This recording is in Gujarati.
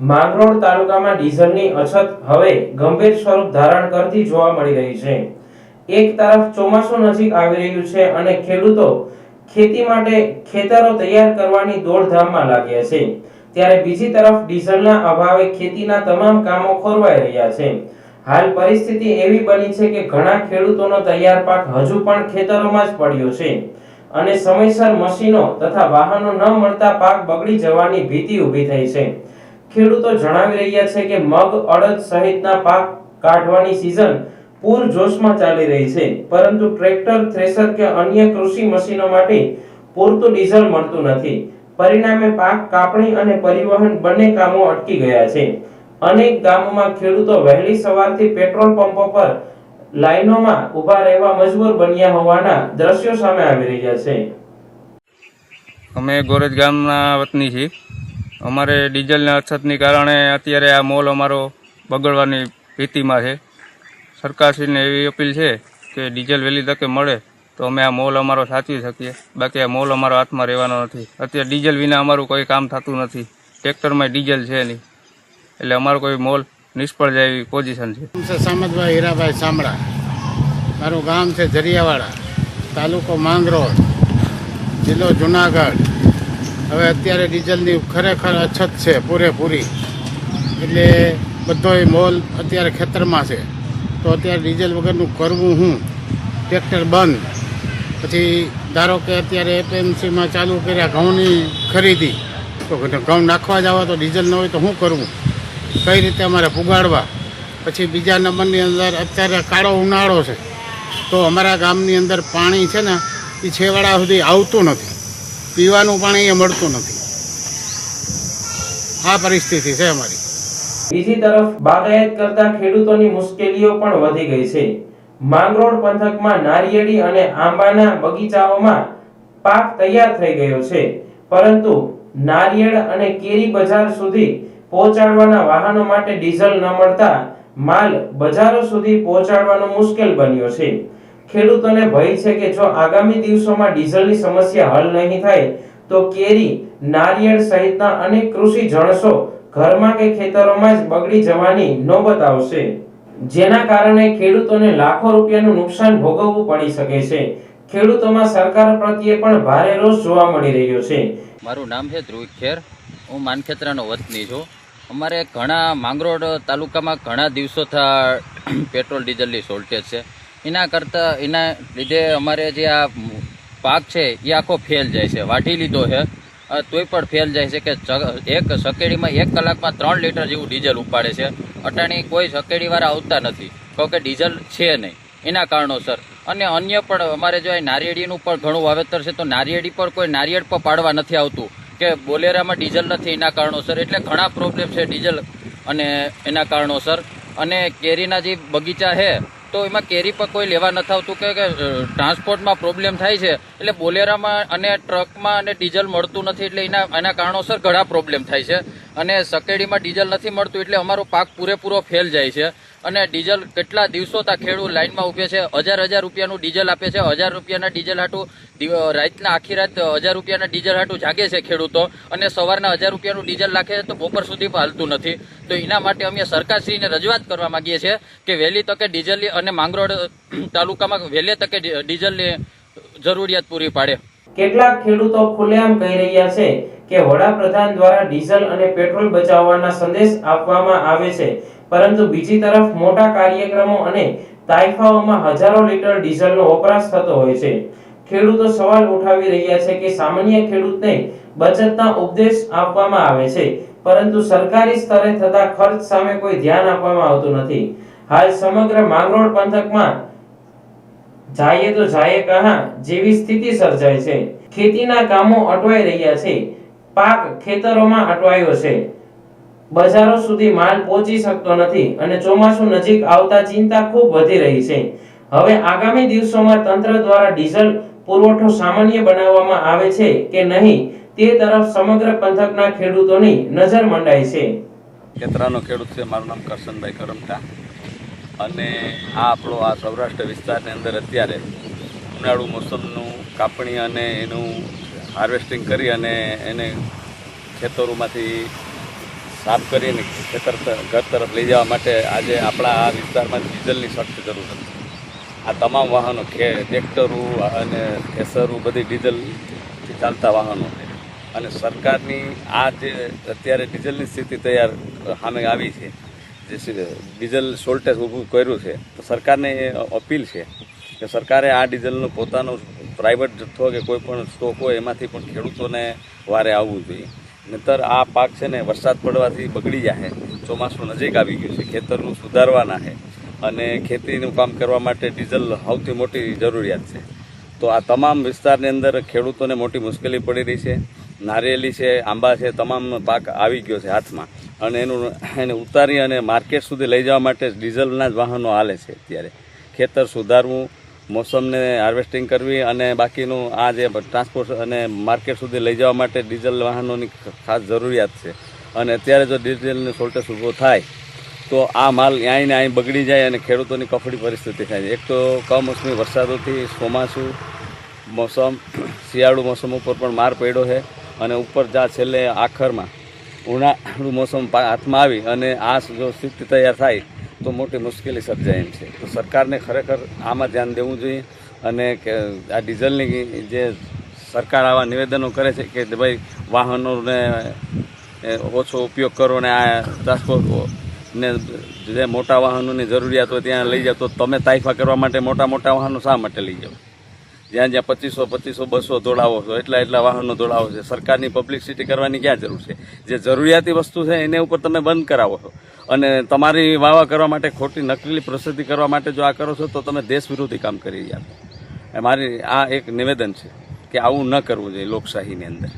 માંગરોળ તાલુકામાં ડીઝલની અછત હવે ગંભીર સ્વરૂપ ધારણ કરતી જોવા મળી રહી છે। એક તરફ ચોમાસું નજીક આવી રહ્યું છે અને ખેડૂતો ખેતી માટે ખેતરો તૈયાર કરવાની દોડધામમાં લાગ્યા છે, ત્યારે બીજી તરફ ડીઝલના અભાવે ખેતીના તમામ કામો ખોરવાઈ રહ્યા છે। હાલ પરિસ્થિતિ એવી બની છે કે ઘણા ખેડૂતોનો તૈયાર પાક હજુ પણ ખેતરોમાં જ પડ્યો છે અને સમયસર મશીનો તથા વાહનો ન મળતા પાક બગડી જવાની ભીતિ ઊભી થઈ છે। ખેડૂતો જણાવી રહ્યા છે કે મગ, અડદ સહિતના પાક કાઢવાની સિઝન પૂરજોશમાં ચાલી રહી છે, પરંતુ ટ્રેક્ટર, થ્રેશર કે અન્ય કૃષિ મશીનો માટે પૂરતું ડીઝલ મળતું નથી। પરિણામે પાક કાપણી અને પરિવહન બંને કામો અટકી ગયા છે। અનેક ગામોમાં ખેડૂતો વહેલી સવારથી પેટ્રોલ પંપો પર લાઈનોમાં ઊભા રહેવા મજબૂર બન્યા હોવાના દ્રશ્યો સામે આવી રહ્યા છે। અમે ગોરજ ગામના વતની છીએ। અમારે ડીઝલના અછતની કારણે અત્યારે આ મોલ અમારો બગડવાની ભીતિમાં છે। સરકારશ્રીને એવી અપીલ છે કે ડીઝલ વહેલી તકે મળે તો અમે આ મોલ અમારો સાચવી શકીએ, બાકી આ મોલ અમારો હાથમાં રહેવાનો નથી। અત્યારે ડીઝલ વિના અમારું કોઈ કામ થતું નથી, ટ્રેક્ટરમાં ડીઝલ છે નહીં, એટલે અમારો કોઈ મોલ નિષ્ફળ જાય એવી પોઝિશન છે। સામતભાઈ હીરાભાઈ સામડા, મારું ગામ છે જરિયાવાડા, તાલુકો માંગરોળ, જિલ્લો જુનાગઢ। હવે અત્યારે ડીઝલની ખરેખર અછત છે પૂરેપૂરી, એટલે બધોય મોલ અત્યારે ખેતરમાં છે, તો અત્યારે ડીઝલ વગરનું કરવું હું? ટ્રેક્ટર બંધ, પછી ધારો કે અત્યારે એપીએમસીમાં ચાલુ કર્યા ઘઉંની ખરીદી, તો ઘઉં નાખવા જવા તો ડીઝલ ન હોય તો શું કરવું? કઈ રીતે અમારે પુગાડવા? પછી બીજા નંબરની અંદર અત્યારે કાળો ઉનાળો છે, તો અમારા ગામની અંદર પાણી છે ને એ છેવાડા સુધી આવતું નથી, પીવાનું પાણી એ મળતું નથી। આ પરિસ્થિતિ છે અમારી। બીજી તરફ બાગાયત કરતા ખેડૂતોની મુશ્કેલીઓ પણ વધી ગઈ છે। માંગરોળ પંથકમાં નારિયેળી અને આંબાના બગીચાઓમાં પાક તૈયાર થઈ ગયો છે, પરંતુ નારિયેળ અને કેરી બજાર સુધી પહોંચાડવાના વાહનો માટે ડીઝલ ન મળતા માલ બજારો સુધી પહોંચાડવાનો મુશ્કેલ બન્યો છે। ખેડૂતોને ભય છે કે જો આગામી દિવસોમાં ડીઝલની સમસ્યા હલ નહીં થાય તો કેરી, નારિયેળ સહિતના અનેક કૃષિ જણસો ઘરમાં કે ખેતરોમાં જ બગડી જવાની નોબત આવશે, જેના કારણે ખેડૂતોને લાખો રૂપિયાનું નુકસાન ભોગવવું પડી શકે છે। ખેડૂતોમાં સરકાર પ્રત્યે પણ ભારે રોષ જોવા મળી રહ્યો છે। મારું નામ છે ધ્રુવ ખેર, હું માનખેત્રાનો વતની છું। અમારે ઘણા માંગરોળ તાલુકામાં ઘણા દિવસોથી પેટ્રોલ ડીઝલની શોર્ટેજ છે। એના લીધે અમારે જે આ પાક છે એ આખો ફેલ જાય છે। વાઢી લીધો છે તોય પણ ફેલ જાય છે કે એક સકેડીમાં 1 કલાકમાં 3 લીટર જેવું ડીઝલ ઉપાડે છે। અટાણી કોઈ સકેડીવાળા આવતા નથી, કહો કે ડીઝલ છે નહીં, એના કારણોસર। અને અન્ય પણ અમારે જો નારિયેળીનું પણ ઘણું વાવેતર છે, તો નારિયેળી પર કોઈ નારિયેળ પણ પાડવા નથી આવતું, કે બોલેરામાં ડીઝલ નથી, એના કારણોસર। એટલે ઘણા પ્રોબ્લેમ છે ડીઝલ અને એના કારણોસર। અને કેરીના જે બગીચા છે તો એમાં કેરી પર કોઈ લેવા નથી આવતું, કે ટ્રાન્સપોર્ટમાં પ્રોબ્લેમ થાય છે, એટલે બોલેરામાં અને ટ્રકમાં અને ડીઝલ મળતું નથી, એટલે એના કારણોસર ઘણા પ્રોબ્લેમ થાય છે। અને સકેડીમાં ડીઝલ નથી મળતું એટલે અમારો પાક પૂરેપૂરો ફેલ જાય છે। અને ડીઝલ કેટલા દિવસો તા ખેડૂત લાઈનમાં ઉભે છે, 1000 રૂપિયાનું ડીઝલ આપે છે। 1000 રૂપિયાના ડીઝલ હાટું રાતના આખી રાત 1000 રૂપિયાના ડીઝલ હાટું જાગે છે ખેડૂતો, અને સવારના 1000 રૂપિયાનું ડીઝલ નાખે છે તો બપોર સુધી પણ હાલતું નથી। તો એના માટે અમે સરકારશ્રીને રજૂઆત કરવા માંગીએ છીએ કે વહેલી તકે ડીઝલ અને માંગરોળ તાલુકામાં વહેલી તકે ડીઝલની જરૂરિયાત પૂરી પાડે। કેટલાક ખેડૂતો ખુલ્લેઆમ કહી રહ્યા છે કે વડાપ્રધાન દ્વારા ડીઝલ અને પેટ્રોલ બચાવવાના સંદેશ આપવામાં આવે છે, પરંતુ બીજી તરફ મોટા કાર્યક્રમો અને તાઇફાઓમાં હજારો લીટર ડીઝલનો વપરાશ થતો હોય છે। ખેડૂતો સવાલ ઉઠાવી રહ્યા છે કે સામાન્ય ખેડૂતને બચતના ઉપદેશ આપવામાં આવે છે, પરંતુ સરકારી સ્તરે થતા ખર્ચ સામે કોઈ ધ્યાન આપવામાં આવતું નથી। હાલ સમગ્ર માંગરોળ પંથકમાં જાયે તો જાયે કહા જેવી સ્થિતિ સર્જાય છે। ખેતીના કામો અટવાઈ રહ્યા છે, પાક ખેતરોમાં અટવાયો છે, બજારો સુધી માલ પહોંચી શકતો નથી અને ચોમાસું નજીક આવતા ચિંતા ખૂબ વધી રહી છે। હવે આગામી દિવસોમાં તંત્ર દ્વારા ડીઝલ પુરવઠો સામાન્ય બનાવવામાં આવે છે કે નહીં તે તરફ સમગ્ર પંથકના ખેડૂતોની નજર મંડાઈ છે। ખેતરાનો ખેડૂત છે, મારું નામ કરશનભાઈ કરમટા, અને આપણો સૌરાષ્ટ્ર વિસ્તારની અંદર અત્યારે ઉનાળુ મોસમનું કાપણી અને એનું હાર્વેસ્ટિંગ કરી અને એને ખેતરોમાંથી સાફ કરીને ઘર તરફ લઈ જવા માટે આજે આપણા આ વિસ્તારમાં ડીઝલની સખ્ત જરૂર હતી. આ તમામ વાહનો ટ્રેક્ટરો અને થ્રેસરો બધી ડીઝલથી ચાલતા વાહનો છે અને સરકારની આ જે અત્યારે ડીઝલની સ્થિતિ તૈયાર સામે આવી છે, જે ડીઝલ શોર્ટેજ ઊભું કર્યું છે, તો સરકારને અપીલ છે કે સરકારે આ ડીઝલનું પોતાનો પ્રાઇવેટ જથ્થો કે કોઈ પણ સ્ટોક હોય એમાંથી પણ ખેડૂતોને વારે આવવું જોઈએ. નહીંતર આ પાક છે ને વરસાદ પડવાથી બગડી જાય. ચોમાસું નજીક આવી ગયું છે, ખેતરનું સુધારવાના છે અને ખેતીનું કામ કરવા માટે ડીઝલ સૌથી મોટી જરૂરિયાત છે. તો આ તમામ વિસ્તારની અંદર ખેડૂતોને મોટી મુશ્કેલી પડી રહી છે. નારિયેલી છે, આંબા છે, તમામ પાક આવી ગયો છે હાથમાં અને એને ઉતારી અને માર્કેટ સુધી લઈ જવા માટે ડીઝલના જ વાહનો હાલે છે. અત્યારે ખેતર સુધારવું, મોસમને હાર્વેસ્ટિંગ કરવી અને બાકીનું આ જે ટ્રાન્સપોર્ટ અને માર્કેટ સુધી લઈ જવા માટે ડીઝલ વાહનોની ખાસ જરૂરિયાત છે. અને અત્યારે જો ડીઝલનો શોર્ટેજ ઊભો થાય તો આ માલ અહીં ને અહીં બગડી જાય અને ખેડૂતોની કફડી પરિસ્થિતિ થાય છે. એક તો કમોસમી વરસાદોથી ચોમાસું મોસમ, શિયાળુ મોસમ ઉપર પણ માર પડ્યો છે અને ઉપર છેલ્લે આખરમાં ઉનાળુ મોસમ હાથમાં આવી અને આ જો સ્થિતિ તૈયાર થાય તો મોટી મુશ્કેલી સર્જાય એમ છે. તો સરકારને ખરેખર આમાં ધ્યાન દેવું જોઈએ અને આ ડીઝલની જે સરકાર આવા નિવેદનો કરે છે કે ભાઈ વાહનોને ઓછો ઉપયોગ કરો ને આ ટ્રાન્સપોર્ટ ને જે મોટા વાહનોની જરૂરિયાત હોય ત્યાં લઈ જાઓ, તો તમે તાઇફા કરવા માટે મોટા વાહનો શા માટે લઈ જાઓ? જ્યાં 2500 200 દોડાવો છો, એટલા વાહનો દોડાવો છે. સરકારની પબ્લિસિટી કરવાની ક્યાં જરૂર છે? જે જરૂરિયાતી વસ્તુ છે એને ઉપર તમે બંધ કરાવો છો અને તમારી વાવા કરવા માટે ખોટી નકલી પ્રસિદ્ધિ કરવા માટે જો આ કરો છો તો તમે દેશ વિરોધી કામ કરી રહ્યા છો. મારી આ એક નિવેદન છે કે આવું ન કરવું જોઈએ લોકશાહીની અંદર.